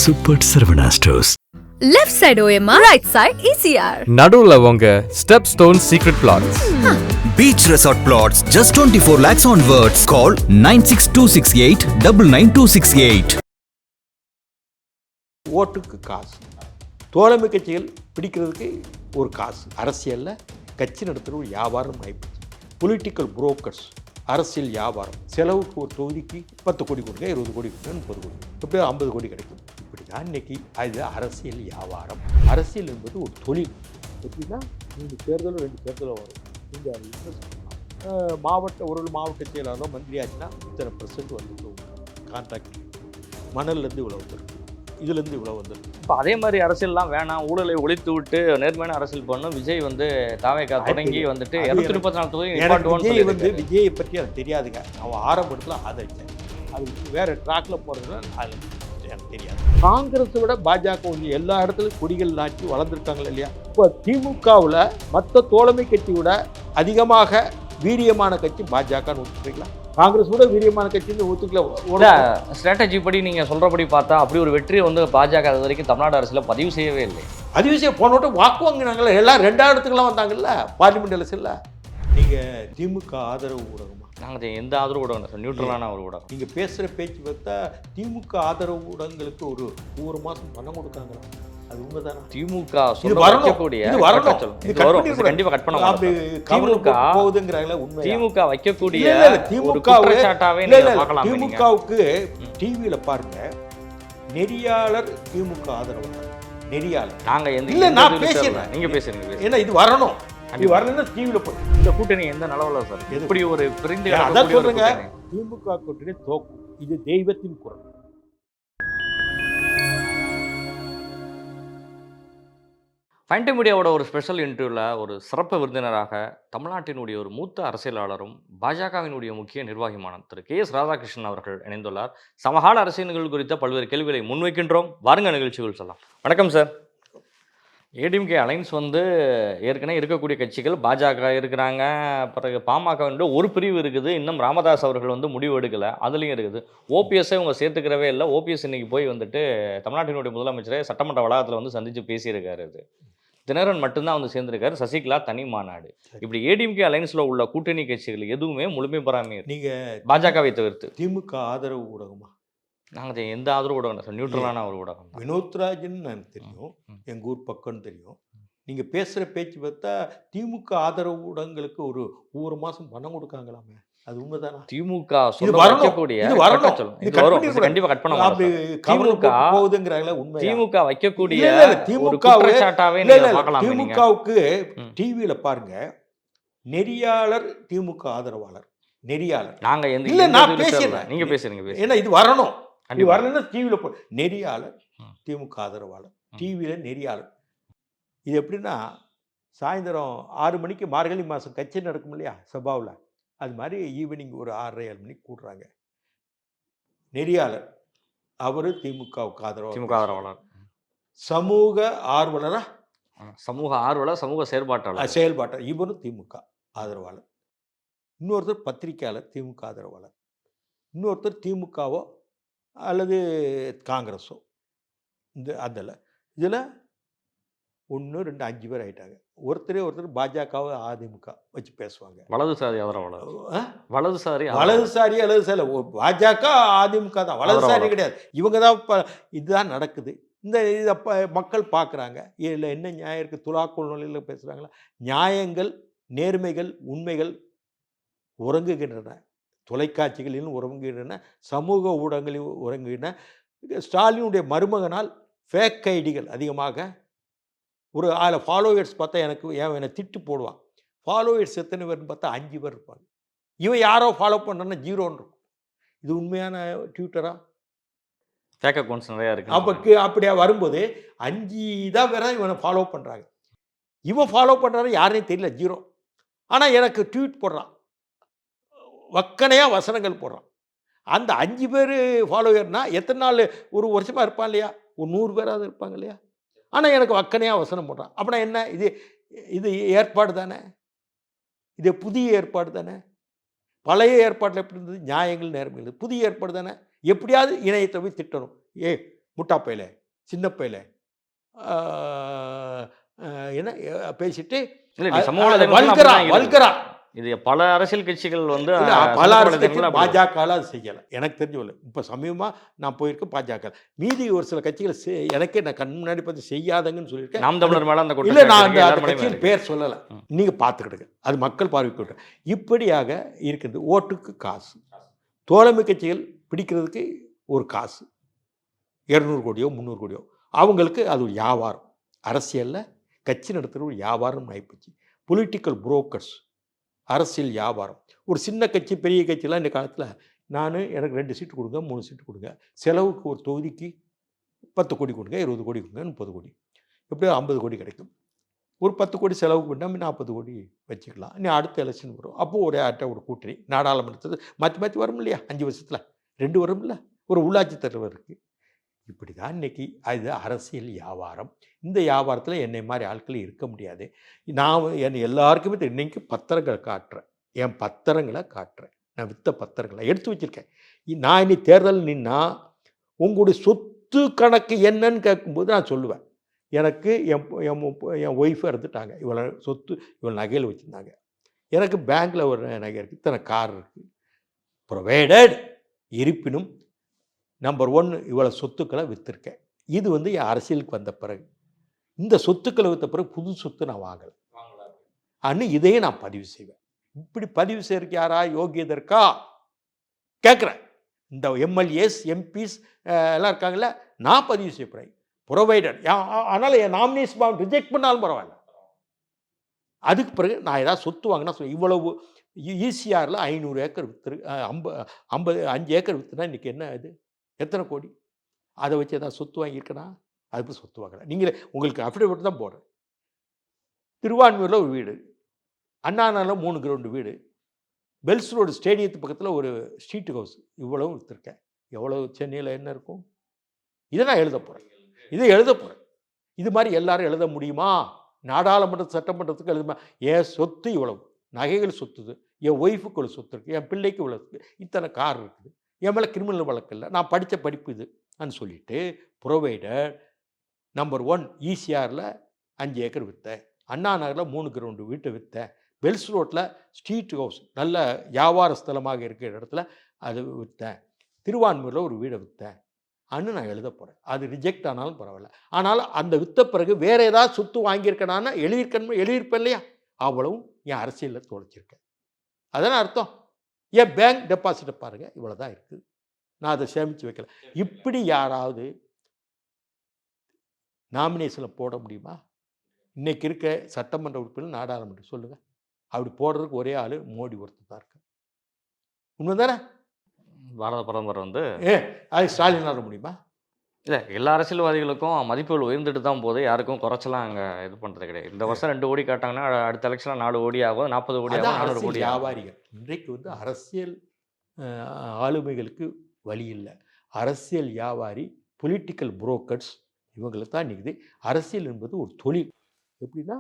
Super Sarvana Stores. Left side OMR, right side ECR. நடுவுல உங்க step stone secret plots. Beach Resort Plots, just 24 lakhs onwards. Call 96268 99268. ஓட்டுக்கு காசு, தோழமை கட்சிகள் பிடிக்கிறதுக்கு ஒரு காசு, அரசியலில் கட்சி நடத்துகிற ஒரு வியாபாரம் ஆகிப்போச்சு. பொலிட்டிக்கல் புரோக்கர்ஸ், அரசியல் வியாபாரம், செலவுக்கு ஒரு தொகுதிக்கு 10 கோடி கொடுங்க, 20 கோடி கொடுங்க, 30 கோடி, எப்படியோ 50 கோடி கிடைக்கும். இப்படி தான் இன்றைக்கி அது அரசியல் வியாபாரம். அரசியல் என்பது ஒரு தொழில். எப்படின்னா 3 தேர்தலும் 2 தேர்தலும் வரும். நீங்கள் அதை இன்வெஸ்ட் பண்ணலாம். மாவட்ட செயலாளரோ மந்திரி ஆச்சுன்னா இத்தனை % வந்து கான்ட்ராக்ட், மணல்லேருந்து இவ்வளோ வந்துடும், இதுலேருந்து இவ்வளோ வந்துடும். இப்போ அதே மாதிரி அரசியல்லாம் வேணாம், ஊழலை ஒழித்து விட்டு நேர்மையான அரசியல் பண்ணணும். விஜய் வந்து தாவேக்கா தொடங்கி வந்துட்டு 234 தொகுதி விஜயை பற்றி எனக்கு தெரியாதுங்க. அவன் ஆரம்பத்தில் ஆதரித்தேன். அது வேறு ட்ராக்கில் போகிறதுல அது எனக்கு தெரியாது. காங்கிரஸை விட பாஜக வந்து எல்லா இடத்துலையும் கொடிகள் நாட்டி வளர்ந்துருக்காங்களா இல்லையா? இப்போ திமுகவில் மற்ற தோழமை கட்சி விட அதிகமாக வீரியமான கட்சி பாஜகன்னு ஒத்துக்கிறீங்களா? காங்கிரஸ் கூட வீரியமான கட்சின்னு ஒத்துக்கல. ஸ்ட்ராட்டஜி படி நீங்கள் சொல்கிறபடி பார்த்தா அப்படி ஒரு வெற்றியை வந்து பாஜக அது வரைக்கும் தமிழ்நாடு அரசியல் பதிவு செய்யவே இல்லை. பதிவு செய்ய போன விட்டு வாக்கு வாங்கினாங்கல்ல, எல்லாம் 2ஆம் இடத்துக்குலாம் வந்தாங்கல்ல பார்லிமெண்ட் எலெக்ஷனில். நீங்கள் திமுக ஆதரவு ஊடகமா? நாங்கள் எந்த ஆதரவு ஊடகம் சார், நியூட்ரலான ஒரு ஊடகம். நீங்கள் பேசுகிற பேச்சு பார்த்தா திமுக ஆதரவு ஊடகங்களுக்கு ஒரு மாதம் பணம் கொடுத்தாங்க. அது உண்மைதானா? திமுக வைக்கக்கூடிய திமுக வைக்கக்கூடிய திமுகவுக்கு டிவியில பாருங்க, நெறியாளர் திமுக ஆதரவு நெறியாளர். நாங்க இல்ல நான் பேசுறேன், நீங்க பேசுறீங்க. ஏன்னா இது வரணும், இது வரணும்னா டிவியில போய். இந்த கூட்டணி எந்த நிலவல சார்? எப்படி ஒரு பிரிந்து அதான் சொல்றேங்க, திமுக கூட்டணி தோக்கும். இது தெய்வத்தின் குரல். ஃபைன் டைம் மீடியாவோட ஒரு ஸ்பெஷல் இன்டர்வியூவில் ஒரு சிறப்பு விருந்தினராக தமிழ்நாட்டினுடைய ஒரு மூத்த அரசியலாளரும் பாஜகவினுடைய முக்கிய நிர்வாகியான திரு KS ராதாகிருஷ்ணன் அவர்கள் இணைந்துள்ளார். சமகால அரசியல்கள் குறித்த பல்வேறு கேள்விகளை முன்வைக்கின்றோம். வாருங்க நிகழ்ச்சிகள் சொல்லலாம். வணக்கம் சார். ஏடிஎம்கே அலைன்ஸ் வந்து ஏற்கனவே இருக்கக்கூடிய கட்சிகள் பாஜக இருக்கிறாங்க, பிறகு பாமக ஒரு பிரிவு இருக்குது, இன்னும் ராமதாஸ் அவர்கள் வந்து முடிவு எடுக்கலை, அதுலேயும் இருக்குது. ஓபிஎஸ்ஸை இவங்க சேர்த்துக்கிறவே இல்லை. ஓபிஎஸ் இன்னைக்கு போய் வந்துட்டு தமிழ்நாட்டினுடைய முதலமைச்சரை சட்டமன்ற வளாகத்தில் வந்து சந்தித்து பேசியிருக்காரு. தினகரன் மட்டும்தான் வந்து சேர்ந்திருக்காரு, சசிகலா தனி மாநாடு. இப்படி ஏடிஎம்கே அலைன்ஸில் உள்ள கூட்டணி கட்சிகள் எதுவுமே முழுமை பெறாமே நீங்கள் பாஜகவை தவிர்த்து. திமுக ஆதரவு ஊடகமா? நாங்கள் எந்த ஆதரவு ஊடகம் சார், நியூட்ரலான ஒரு ஊடகம். வினோத்ராஜன் எனக்கு தெரியும், எங்கள் ஊர் பக்கம்னு தெரியும். நீங்கள் பேசுகிற பேச்சு பார்த்தா திமுக ஆதரவு ஊடகங்களுக்கு ஒரு மாதம் பணம் கொடுக்காங்களாமே, அது உண்மைதானா? திமுக திமுக வைக்கக்கூடிய திமுகவுக்கு டிவியில பாருங்க, நெறியாளர் திமுக ஆதரவாளர், நெறியாளர். நாங்க இல்ல நான் பேசுறேன், நீங்க பேசுறீங்க. ஏன்னா இது வரணும், இது வரணும்னா டிவியில போ. நெறியாளர் திமுக ஆதரவாளர், டிவியில நெறியாளர். இது எப்படின்னா, சாயந்தரம் 6 மணிக்கு மார்கழி மாதம் கட்சி நடக்கும் இல்லையா சபாவில், அது மாதிரி ஈவினிங் ஒரு 6:30-7 மணிக்கு கூடுறாங்க. நெறியாளர் அவர் திமுகவுக்கு ஆதரவாளர். சமூக ஆர்வலரா? சமூக ஆர்வலர், சமூக செயல்பாட்டாளர் இவரும் திமுக ஆதரவாளர். இன்னொருத்தர் பத்திரிகையாளர், திமுக ஆதரவாளர். இன்னொருத்தர் திமுகவோ அல்லது காங்கிரஸோ. அதில் இதில் 1, 2, 5 பேர் ஆகிட்டாங்க. ஒருத்தர் பாஜகவை அதிமுக வச்சு பேசுவாங்க. வலதுசாரி ஆதரவாளர், வலதுசாரி அல்லது பாஜக அதிமுக தான், வலதுசாரி கிடையாது. இவங்க தான் இதுதான் நடக்குது. இதை மக்கள் பார்க்குறாங்க. இதில் என்ன நியாயம் இருக்குது? துலாக்கோல் நிலையில் பேசுகிறாங்களா? நியாயங்கள், நேர்மைகள், உண்மைகள் உறங்குகின்றன. தொலைக்காட்சிகளிலும் உறங்குகின்றன, சமூக ஊடகங்களில் உறங்குகின்றன. ஸ்டாலினுடைய மருமகனால் ஃபேக் ஐடிகள் அதிகமாக. ஒரு ஃபாலோவர்ஸ் பார்த்தா என்னை திட்டு போடுவான். ஃபாலோவர்ஸ் எத்தனை பேர்னு பார்த்தா 5 பேர் இருப்பாங்க. இவன் யாரோ ஃபாலோ பண்ணுறன்னா 0ன்னு இருக்கும். இது உண்மையான ட்விட்டரா? ஃபேக் அக்கௌண்ட்ஸ் நிறையா இருக்குது. அப்படியா வரும்போது 5 தான் வேற இவனை ஃபாலோ பண்ணுறாங்க. இவன் ஃபாலோ பண்ணுறாரு யாருன்னே தெரியல, 0. ஆனால் எனக்கு ட்வீட் போடுறான், வக்கனையாக வசனங்கள் போடுறான். அந்த 5 பேர் ஃபாலோவர்னால் எத்தனை நாள், ஒரு வருஷமாக இருப்பான் இல்லையா? ஒரு 100 பேராவது இருப்பாங்க இல்லையா? ஆனால் எனக்கு வக்கனையாக வசனம் போடுறான். அப்படின்னா என்ன? இது ஏற்பாடு தானே? இது புதிய ஏற்பாடு தானே? பழைய ஏற்பாட்டில் எப்படி இருந்தது? நியாயங்கள், நேர்மைகள். புதிய ஏற்பாடு தானே? எப்படியாவது இணையத்தை போய் திட்டணும். முட்டாப்பையில சின்ன பையில என்ன பேசிட்டு இல்ல நீ சமூக வலைதளங்கள்ல வல்கரா அப்படிதான் இருக்கு. வல்கரா இது பல அரசியல் கட்சிகள் வந்து இல்ல, சமூக பல அரசு வலைதளங்கள்ல அப்படி- பாஜக அது செய்யலை எனக்கு தெரிஞ்சவில்லை. இப்போ சமீபமாக நான் போயிருக்கேன் பாஜக. மீதி ஒரு சில கட்சிகள் எனக்கே நான் கண் முன்னாடி பார்த்து செய்யாதங்கன்னு சொல்லியிருக்கேன். நாம் தமிழர் மேல அந்த இல்லை, குற்றச்சாட்டு நான் இருக்கு, அந்த எல்லார் மேலயுமே கட்சியின் இருக்கு. பேர் சொல்லலை. நீங்கள் பார்த்துக்கிடுங்க, அது மக்கள் பார்வைக்கு விட்டு. இப்படியாக இருக்குது. ஓட்டுக்கு காசு, தோழமை கட்சிகள் பிடிக்கிறதுக்கு ஒரு காசு, 200 கோடியோ 300 கோடியோ, அவங்களுக்கு அது ஒரு வியாபாரம். அரசியலில் கட்சி நடத்துகிற ஒரு வியாபாரம் ஆகிப்போச்சு. பொலிட்டிக்கல் புரோக்கர்ஸ், அரசியல் வியாபாரம். ஒரு சின்ன கட்சி பெரிய கட்சியெலாம் இந்த காலத்தில் எனக்கு 2 சீட்டு கொடுங்க, 3 சீட்டு கொடுங்க, செலவுக்கு ஒரு தொகுதிக்கு 10 கோடி கொடுங்க, 20 கோடி கொடுங்க, 30 கோடி, எப்படியோ 50 கோடி கிடைக்கும். ஒரு 10 கோடி செலவுக்கு பண்ணால் 40 கோடி வச்சுக்கலாம். இன்னும் அடுத்த எலெக்ஷன் வரும், அப்போது ஒரே ஆட்ட ஒரு கூட்டணி நாடாளுமன்றத்தில் மாற்றி வரும் இல்லையா, 5 வருஷத்தில் 2 வரும் இல்லை, ஒரு உள்ளாட்சி தலைவர் இருக்குது. இப்படி தான் இன்றைக்கி அது அரசியல் வியாபாரம். இந்த வியாபாரத்தில் என்னை மாதிரி ஆட்கள் இருக்க முடியாது. நான் எல்லாருக்குமே இன்றைக்கி பத்திரங்களை காட்டுறேன், என் பத்திரங்களை காட்டுறேன், நான் விற்ற பத்திரங்களை எடுத்து வச்சுருக்கேன். நான் இனி தேர்தல் நின்னா உங்களுடைய சொத்து கணக்கு என்னன்னு கேட்கும்போது நான் சொல்லுவேன், எனக்கு என் ஒய்ஃபை இறந்துட்டாங்க, இவ்வளோ சொத்து இவ்வளோ நகையில் வச்சுருந்தாங்க, எனக்கு பேங்க்கில் ஒரு நகை இருக்குது, இத்தனை கார் இருக்குது, ப்ரொவைடட், இருப்பினும் நம்பர் 1 இவ்வளோ சொத்துக்களை விற்றுருக்கேன். இது என் அரசியலுக்கு வந்த பிறகு, இந்த சொத்துக்களை விற்ற பிறகு புது சொத்து நான் வாங்கலை அன்னு இதையே நான் பதிவு செய்வேன். இப்படி பதிவு செய்யறதுக்கு யாரா யோகியதை இருக்கா கேட்குறேன். இந்த எம்எல்ஏஸ் எம்பிஸ் எல்லாம் இருக்காங்கல்ல, நான் பதிவு செய்யப்படுறேன் ப்ரொவைடர். அதனால் என் நாமினேஷன் பாவம் ரிஜெக்ட் பண்ணாலும் பரவாயில்ல. அதுக்கு பிறகு நான் ஏதாவது சொத்து வாங்கினா இவ்வளவு ஈசிஆரில் 500 ஏக்கர் விற்று 5 ஏக்கர் விற்றுனா இன்றைக்கி என்ன இது, எத்தனை கோடி? அதை வச்சு ஏதாவது சொத்து வாங்கியிருக்கேனா? அதுக்கு சொத்து வாங்கலாம். நீங்களே உங்களுக்கு அஃபிடவிட் தான் போடுறேன். திருவான்மையூரில் ஒரு வீடு, அண்ணாநகரில் 3 கிரவுண்டு வீடு, பெல்ஸ் ரோடு ஸ்டேடியத்து பக்கத்தில் ஒரு ஸ்ட்ரீட் ஹவுஸ், இவ்வளவும் விற்றுருக்கேன். எவ்வளோ சென்னையில் என்ன இருக்கும்? இதை நான் எழுத போகிறேன், இதை எழுத போகிறேன். இது மாதிரி எல்லாரும் எழுத முடியுமா? நாடாளுமன்ற சட்டமன்றத்துக்கு எழுதுமா? என் சொத்து இவ்வளவு, நகைகள் சொத்துது, என் ஒய்ஃபுக்கு இவ்வளோ சொத்து இருக்குது, என் பிள்ளைக்கு இவ்வளோ இருக்குது, இத்தனை கார் இருக்குது, என் மேலே கிரிமினல் வழக்கு இல்லை, நான் படித்த படிப்பு இதுன்னு சொல்லிட்டு ப்ரொவைடர் நம்பர் 1 ஈசிஆரில் 5 ஏக்கர் விற்றேன், அண்ணா நகரில் 3 கிரவுண்டு வீட்டை விற்றேன், பெல்ஸ் ரோட்டில் ஸ்ட்ரீட் ஹவுஸ் நல்ல வியாபார ஸ்தலமாக இருக்கிற இடத்துல அது விற்றேன், திருவான்மையூரில் ஒரு வீடை விற்றேன் அன்னு நான் எழுத போகிறேன். அது ரிஜெக்ட் ஆனாலும் பரவாயில்ல. ஆனால் அந்த விற்ற பிறகு வேறு ஏதாவது சொத்து வாங்கியிருக்கேனான்னா எழுதியிருப்பேன் இல்லையா, அவ்வளவும் என் அரசியலில் தொலைச்சிருக்கேன். அதான அர்த்தம். என் பேங்க் டெபாசிட்டை பாருங்கள், இவ்வளோ தான் இருக்குது, நான் அதை சேமித்து வைக்கல. இப்படி யாராவது நாமினேஷனில் போட முடியுமா? இன்றைக்கி இருக்க சட்டமன்ற உறுப்பினர் நாடாளுமன்றம் சொல்லுங்கள், அப்படி போடுறதுக்கு ஒரே ஆள் மோடி ஒருத்தர் தான் இருக்கு. உண்மை தானே? பாரத பிரதமர் அது ஸ்டாலின் ஆட முடியுமா? இல்லை, எல்லா அரசியல்வாதிகளுக்கும் மதிப்புகள் உயர்ந்துட்டு தான் போது, யாருக்கும் குறைச்சலாம் அங்கே இது பண்ணுறது கிடையாது. இந்த வருஷம் 2 கோடி காட்டாங்கன்னா அடுத்த எலெக்ஷனில் 4 கோடி ஆகும், 40 கோடி ஆகும், 400 கோடி வியாபாரிகள். இன்றைக்கு அரசியல் ஆளுமைகளுக்கு வழி இல்லை. அரசியல் வியாபாரி, பொலிட்டிக்கல் புரோக்கர்ஸ், இவங்களுக்கு தான் நிற்குது. அரசியல் என்பது ஒரு தொழில். எப்படின்னா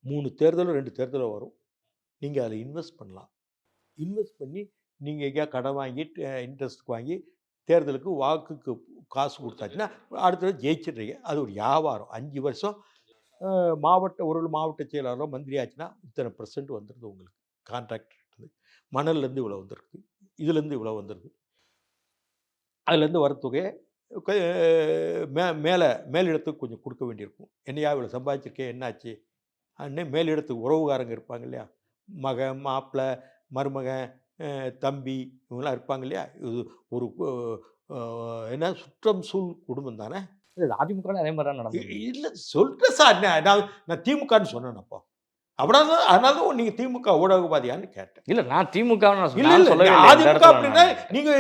3 தேர்தலோ 2 தேர்தலோ வரும், நீங்கள் அதில் இன்வெஸ்ட் பண்ணலாம். இன்வெஸ்ட் பண்ணி நீங்கள் எங்கேயா கடன் வாங்கி இன்ட்ரெஸ்ட்டுக்கு வாங்கி தேர்தலுக்கு வாக்குக்கு காசு கொடுத்தாச்சுன்னா அடுத்த ஜெயிச்சிடுறீங்க. அது ஒரு வியாபாரம். 5 வருஷம் ஒரு மாவட்ட செயலாளரோ மந்திரி ஆச்சுன்னா இத்தனை % வந்துடுது உங்களுக்கு. கான்ட்ராக்ட் மணல்லேருந்து இவ்வளோ வந்துருக்கு, இதுலேருந்து இவ்வளோ வந்துடுது. அதுலேருந்து வர தொகையை மேலிடத்துக்கு கொஞ்சம் கொடுக்க வேண்டியிருக்கும். என்னையா இவ்வளோ சம்பாதிச்சிருக்கேன், என்னாச்சு அன்னே மேலிடத்துக்கு உறவுகாரங்க இருப்பாங்க இல்லையா, மகன் மாப்பிள்ளை மருமகன் தம்பி இவங்களாம் இருப்பாங்க இல்லையா. இது ஒரு என்ன சுற்றம் சூழ் குடும்பம் தானே. அதிமுக அதே மாதிரி தான் நடந்தது. இல்லை சொல்கிறேன் சார், நான் திமுகன்னு சொன்னேன். அப்போ அப்படின்னா அதனால தான் நீங்கள் திமுக ஊடகவாதியான்னு கேட்டேன். இல்லை, நான் திமுக அதிமுக அப்படின்னா நீங்கள்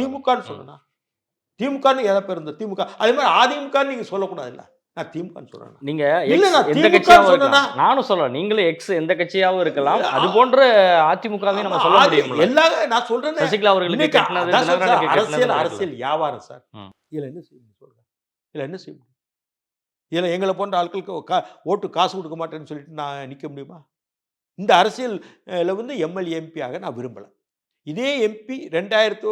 திமுகன்னு சொன்னா, திமுகன்னு எதை பேர் இருந்த திமுக, அதே மாதிரி அதிமுகன்னு நீங்கள் சொல்லக்கூடாது. இல்லை, நான் திமுகன்னு சொல்றேன். நீங்க எந்த கட்சியாவும் இருக்கலாம், நானும் சொல்றேன். நீங்களும் எக்ஸ் எந்த கட்சியாவும் இருக்கலாம். அது போன்ற அதிமுகவையும் நம்ம சொல்ல முடியும். எல்லாம் நான் சொல்றேன். சசிகலா அவர்களுக்கு அரசியல் வியாபாரம் சார். இதுல என்ன செய்ய சொல்றேன், இதுல என்ன செய்ய முடியும்? இதில் எங்களை போன்ற ஆட்களுக்கு ஓட்டு காசு கொடுக்க மாட்டேன்னு சொல்லிட்டு நான் நிற்க முடியுமா? இந்த அரசியலில் எம்எல்ஏ எம்பியாக நான் விரும்பலை. இதே எம்பி 2000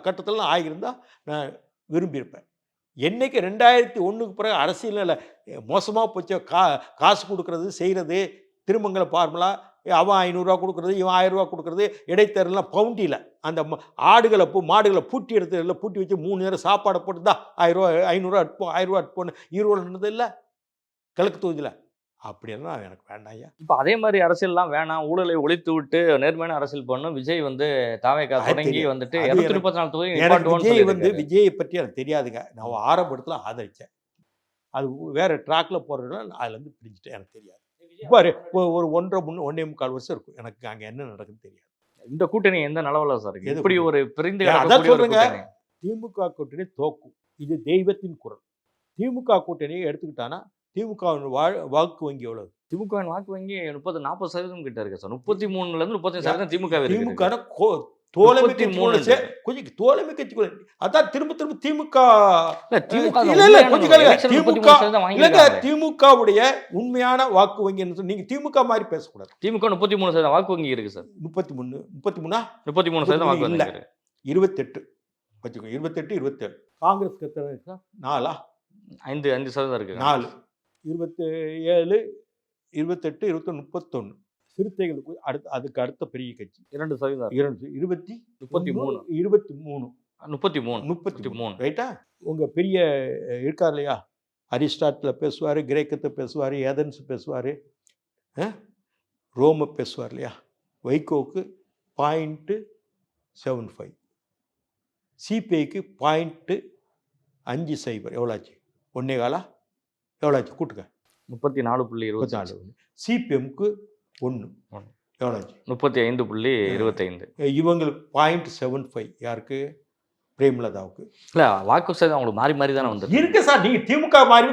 கட்டத்தில் ஆகியிருந்தால் நான் விரும்பியிருப்பேன். என்னைக்கு 2001க்கு பிறகு அரசியலில் மோசமாக போச்சு, காசு கொடுக்கறது செய்கிறது, திருமங்கல ஃபார்முலா, அவன் 500 கொடுக்குறது, இவன் 1000 கொடுக்குறது, இடைத்தேர்தலாம் பவுண்டியில் அந்த ஆடுகளை மாடுகளை பூட்டி எடுத்து பூட்டி வச்சு 3 நேரம் சாப்பாடை போட்டு தான் 1000 500 எடுப்போம் 1000 எடுப்போன்னு ஈரோடு இல்லை கிழக்கு தொகுதியில். அப்படின்னா எனக்கு வேண்டாம்யா. இப்போ அதே மாதிரி அரசியல்லாம் வேணாம், ஊழலை ஒழித்து விட்டு நேர்மையான அரசியல் பண்ணணும். விஜய் வந்து தாவேகா தொடங்கி வந்துட்டு 234 தொகுதி விஜய் விஜயை பற்றி எனக்கு தெரியாதுங்க. நான் ஆரம்பத்தில் ஆதரித்தேன். அது வேற ட்ராக்ல போறதுனால அதுலேருந்து பிரிஞ்சுட்டேன். எனக்கு தெரியாது. இப்போ ஒரு 1.5 வருஷம் இருக்கும் எனக்கு அங்கே என்ன நடக்குதுன்னு தெரியாது. இந்த கூட்டணி எந்த நிலவரம் சார் இருக்கு? இப்படி ஒரு பிரிந்து அதான் சொல்றேங்க, திமுக கூட்டணி தோக்கும். இது தெய்வத்தின் குரல். திமுக கூட்டணியை எடுத்துக்கிட்டானா திமுக வாக்கு வங்கி எவ்வளவு? திமுக வாக்கு வங்கி 30-40% கிட்ட இருக்கு சார். 33% 35% திமுக திமுக தோழமை கட்சி கொஞ்சம் தோழமை கட்சி. அதான் திரும்ப திமுக திமுகவுடைய உண்மையான வாக்கு வங்கி. நீங்க திமுக மாதிரி பேசக்கூடாது. திமுக 33% வாக்கு வங்கி இருக்கு சார். 33% வாக்கு வங்கி இருக்கு. 28 வச்சுக்கோ, 28 27. காங்கிரஸ் கட்சி 4 5% இருக்கு. 4 27 28 21 31. சிறுத்தைகளுக்கு அதுக்கு அடுத்த பெரிய கட்சி 2% 33 ரைட்டா? உங்க பெரிய இருக்கார் இல்லையா, அரிஸ்டாட்டில் பேசுவார், கிரேக்கத்தை பேசுவார், ஏதன்ஸ் பேசுவார், ரோம பேசுவார் இல்லையா. வைகோவுக்கு 0.75, சிபிஐக்கு 0.50. எவ்வளோச்சு? 1.25 எவ்வளோச்சு? கூட்டுங்க. 34.24. சிபிஎம்க்கு 1 எவ்வளோச்சு? 35.25. இவங்களுக்கு 0.75. யாருக்கு? பிரேமலதாவுக்கு. இல்லை, வாக்கு சதவீதம் அவங்களுக்கு மாறி மாறி தானே வந்து இருக்கு சார். நீங்க திமுக மாறி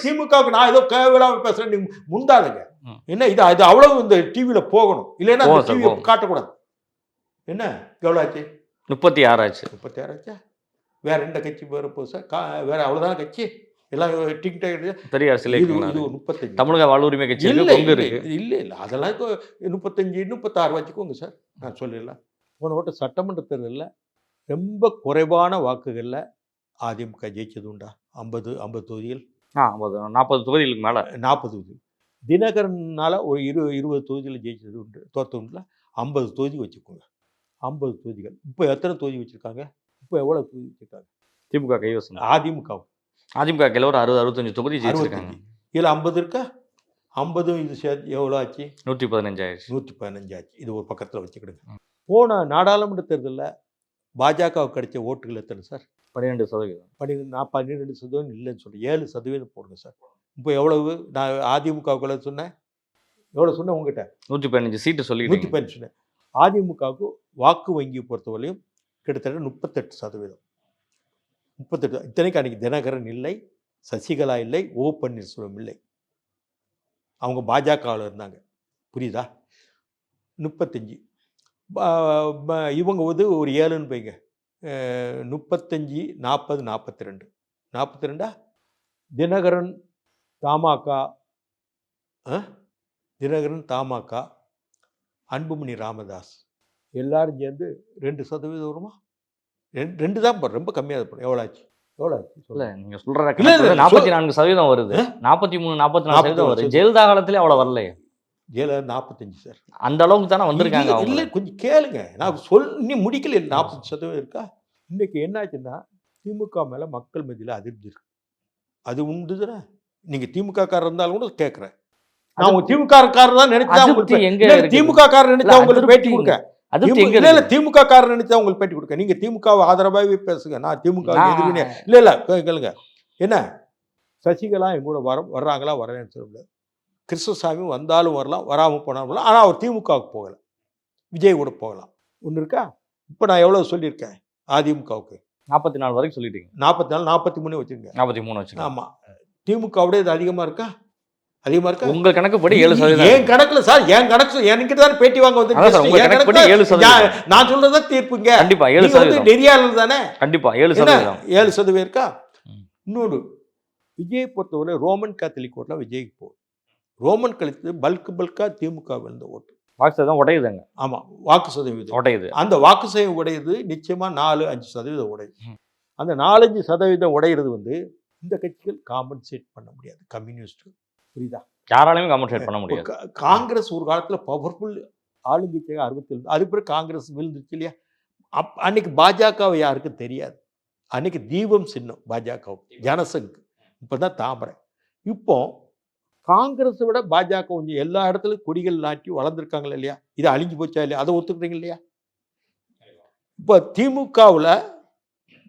திமுகவுக்கு நான் ஏதோ கேவலாம பேசுறேன், நீங்க முந்தாதுங்க. என்ன இது? அது அவ்வளவு இந்த டிவியில போகணும், இல்லைன்னா டிவி காட்டக்கூடாது. என்ன எவ்வளோ ஆச்சு? 36 ஆச்சு. 36 ஆச்சா? வேற எந்த கட்சி வேற போசா? வேற அவ்வளவுதான் கட்சி எல்லாம் டிக்டாக் பெரிய அரசியல். இது 35. தமிழக வாழ்வுரிமை கட்சி இல்லை அதெல்லாம் 35 36 வச்சுக்கோங்க சார். நான் சொல்லலாம். போன ஓட்ட சட்டமன்ற தேர்தலில் ரொம்ப குறைவான வாக்குகளில் அதிமுக ஜெயிச்சது உண்டா? 50 தொகுதிகள். 40 தொகுதிகளுக்கு மேலே. 40 தொகுதி. தினகரனால ஒரு 20 தொகுதியில் ஜெயிச்சது உண்டு. தோற்றம்ல 50 தொகுதி வச்சுக்கோங்க. 50 தொகுதிகள். இப்போ எத்தனை தொகுதி வச்சுருக்காங்க? இப்போ எவ்வளோ தொகுதி வச்சுருக்காங்க? திமுக கைவசம். அதிமுக கையில் ஒரு 60-65 தொகுதி ஜெயிச்சிருக்காங்க. இதில் 50 இருக்கா? 50 இது சேர்த்து எவ்வளோ ஆச்சு? 115 ஆச்சு. 115 ஆச்சு. இது ஒரு பக்கத்தில் வச்சுக்கிடுங்க. போன நாடாளுமன்ற தேர்தலில் பாஜகவுக்கு கிடைச்ச ஓட்டுகள் எத்தனை சார்? 12%. 12% இல்லைன்னு சொல்கிறேன். 7% போடுங்க சார். இப்போ எவ்வளவு? நான் அதிமுகவுக்குள்ள சொன்னேன். எவ்வளோ சொன்னேன் உங்ககிட்ட? 115 சீட்டு சொல்லி 115 சொன்னேன். அதிமுகவுக்கு வாக்கு வங்கி பொறுத்தவரையும் கிட்டத்தட்ட 38%. 38. இத்தனைக்கு அன்றைக்கி தினகரன் இல்லை, சசிகலா இல்லை, ஓ பன்னீர்செல்வம் இல்லை. அவங்க பாஜகவில் இருந்தாங்க. புரியுதா? 35. இவங்க வந்து ஒரு 7ன்னு போய்ங்க. 35 40 42. 42. தினகரன் தமாக, அன்புமணி ராமதாஸ் எல்லாரும் சேர்ந்து 2% வருமா? 2 தான் போடுற. ரொம்ப கம்மியாக போடும். எவ்வளோ ஆச்சு? இல்லை, நீங்கள் சொல்கிற 44% வருது. 43-44% வருது. ஜெயலலிதா காலத்திலே அவ்வளோ வரலையே. ஜெயலலிதா 45 சார். அந்த அளவுக்கு தானே வந்திருக்காங்க. இல்லை, கொஞ்சம் கேளுங்க. நான் இன்னும் முடிக்கல. 40% இருக்கா? இன்னைக்கு என்னாச்சுன்னா திமுக மேலே மக்கள் மத்தியில் அதிர்ச்சி இருக்கு. அது உண்டு தானே. நீங்கள் திமுக காரர் இருந்தாலும் கூட கேட்குறேன். நான் உங்க திமுக காரர் தான் நினைச்சா திமுக காரர் நினைச்சா உங்களுக்கு பேட்டி கொடுக்க. திமுக காரர் நினைச்சா உங்களுக்கு பேட்டி கொடுக்க. நீங்க திமுகவை ஆதரவாகவே பேசுங்க. நான் திமுக எதிர்ப்பு இல்லை கேளுங்க. என்ன சசிகலா என் கூட வர்றாங்களா வரலன்னு சொல்ல முடியாது. கிருஷ்ணசாமி வந்தாலும் வரலாம், வராமல் போனாலும். ஆனால் அவர் திமுகவுக்கு போகலை, விஜய் கூட போகலாம். ஒன்று இருக்கா? இப்போ நான் எவ்வளோ சொல்லியிருக்கேன் அதிமுகவுக்கு? 44 வரைக்கும் சொல்லிட்டீங்க. 44 43 வச்சுருங்க. 43 வச்சுருங்க. ஆமாம். திமுகவுடைய இது அதிகமாக இருக்கா? அதிகமாக இருக்கா? உங்க கணக்குப்படி 7%. என் கணக்குல சார், என் கணக்கு எனக்கு தான் பேட்டி வாங்க வந்து நான் சொல்றதா தீர்ப்புங்க. கண்டிப்பா 7% நெறியாளர் தானே. கண்டிப்பா 7% இருக்கா? இன்னொன்று, விஜய் பொறுத்தவரை ரோமன் கேத்தலிக் கோர்ட்ல விஜய்க்கு போகும். ரோமன் கழித்து பல்காக திமுக விழுந்த ஓட்டு. வாக்கு சதவீதம் உடையுதுங்க. ஆமாம், வாக்கு சதவீதம் உடையுது. அந்த வாக்கு சதவீதம் உடையுது நிச்சயமாக 4-5% உடையுது. அந்த 4-5% உடையிறது வந்து இந்த கட்சிகள் காம்பன்சேட் பண்ண முடியாது. கம்யூனிஸ்ட், புரியுதா? யாராலையும் காம்பன்சேட் பண்ண முடியாது. காங்கிரஸ் ஒரு காலத்தில் பவர்ஃபுல் ஆளுங்கட்சியாக 67, அதுக்கு பிறகு காங்கிரஸ் விழுந்துருச்சு இல்லையா? அன்னைக்கு பாஜகவை யாருக்கும் தெரியாது. அன்னைக்கு தீபம் சின்னம் பாஜகவுக்கு, ஜனசங். இப்போ தான் தாமரை. இப்போ காங்கிரஸை விட பாஜக கொஞ்சம் எல்லா இடத்துலையும் கொடிகள் நாட்டி வளர்ந்துருக்காங்களா இல்லையா? இது அழிஞ்சு போச்சா இல்லையா? அதை ஒத்துக்கிறீங்க இல்லையா? இப்போ திமுகவில்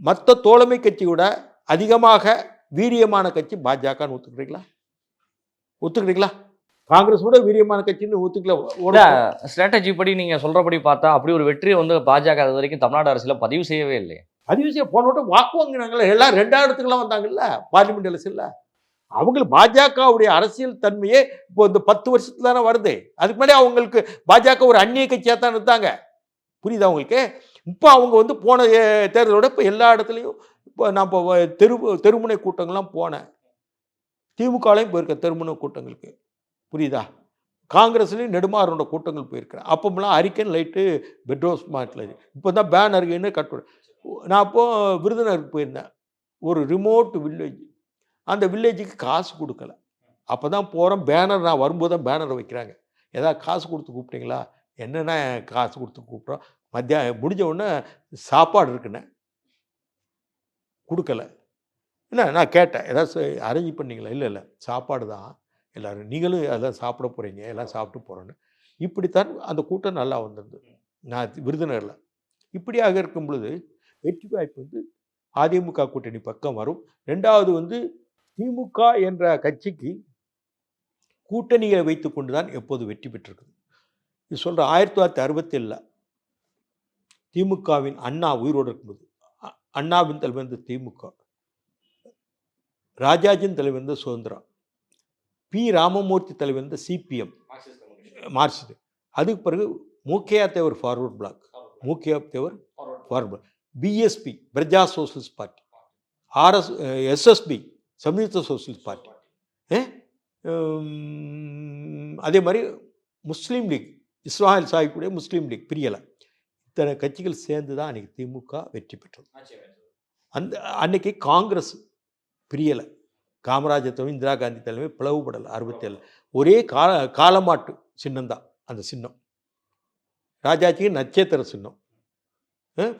மற்ற தோழமை கட்சி விட அதிகமாக வீரியமான கட்சி பாஜகன்னு ஒத்துக்கிறீங்களா? ஒத்துக்கிறீங்களா? காங்கிரஸ் கூட வீரியமான கட்சின்னு ஒத்துக்கல. ஸ்ட்ராட்டஜி படி நீங்க சொல்றபடி பார்த்தா அப்படி ஒரு வெற்றியை வந்து பாஜக அது வரைக்கும் தமிழ்நாடு அரசியல பதிவு செய்யவே இல்லை. பதிவு செய்ய போன விட்டு வாக்கு வாங்கினாங்கல்ல, எல்லாம் 2 இடத்துக்குலாம் வந்தாங்கல்ல பார்லிமெண்ட் எலெக்ஷன்ல. அவங்களுக்கு பாஜகவுடைய அரசியல் தன்மையே இப்போ இந்த 10 வருஷத்துல தானே வருது. அதுக்கு முன்னாடி அவங்களுக்கு பாஜக ஒரு அந்நிய கட்சியாக தான் இருந்தாங்க. புரியுதா உங்களுக்கு? இப்போ அவங்க வந்து போன தேர்தலோட இப்போ எல்லா இடத்துலையும் இப்போ நான் இப்போ தெருமுனை கூட்டங்கள்லாம் போனேன். திமுகலையும் போயிருக்கேன் தெருமுனை கூட்டங்களுக்கு, புரியுதா? காங்கிரஸ்லேயும் நெடுமாறனோட கூட்டங்கள் போயிருக்கிறேன். அப்போலாம் அரிக்கன் லைட்டு பெட்ரோஸ் மாட்டில் இப்போ தான் பேனருக்குன்னு கட்டுரை. நான் அப்போது விருதுநகருக்கு போயிருந்தேன், ஒரு ரிமோட் வில்லேஜ். அந்த வில்லேஜுக்கு காசு கொடுக்கல. அப்போ தான் போகிறோம், பேனர் நான் வரும்போது தான் பேனர் வைக்கிறாங்க. ஏதாவது காசு கொடுத்து கூப்பிட்டீங்களா? என்னென்ன காசு கொடுத்து கூப்பிட்றோம். மத்தியானம் முடிஞ்ச உடனே சாப்பாடு இருக்குண்ணே, கொடுக்கல. என்ன நான் கேட்டேன், ஏதாவது அரேஞ்ச் பண்ணிங்களா? இல்லை சாப்பாடு தான் எல்லோரும், நீங்களும் எல்லாம் சாப்பிட போகிறீங்க, எல்லாம் சாப்பிட்டு போகிறோன்னு. இப்படித்தான் அந்த கூட்டம் நல்லா வந்திருந்தது நான் விருதுநகரில். இப்படியாக இருக்கும் பொழுது வெற்றி வாய்ப்பு வந்து அதிமுக கூட்டணி பக்கம் வரும். 2வது வந்து திமுக என்ற கட்சிக்கு கூட்டணியை வைத்து கொண்டு தான் எப்போது வெற்றி பெற்றிருக்குது. இது சொல்கிற 1967 திமுகவின் அண்ணா உயிரோடு இருக்கும்போது, அண்ணாவின் தலைவர் திமுக, ராஜாஜின் தலைவர் சுதந்திரா, பி ராமமூர்த்தி தலைவர் சிபிஎம் மார்க்சிஸ்ட், அதுக்கு பிறகு மூக்கையா தேவர் ஃபார்வர்ட் பிளாக், மூக்கையா தேவர் ஃபார்வர்ட் பிளாக், பிஎஸ்பி பிரஜா socialist party, SSP சம்யுக்த socialist party, அதே மாதிரி முஸ்லீம் லீக், இஸ்ராயல் சாஹிப்புடைய முஸ்லீம் லீக் பிரியலை. இத்தனை கட்சிகள் சேர்ந்து தான் அன்றைக்கி திமுக வெற்றி பெற்றது. அன்னைக்கு காங்கிரஸ் பிரியலை, காமராஜர் தலைமை, இந்திரா காந்தி தலைமை பிளவுபடலை. 67 ஒரே காலமாட்டு சின்னம்தான் அந்த சின்னம். ராஜாஜிக்கு நட்சத்திர சின்னம்,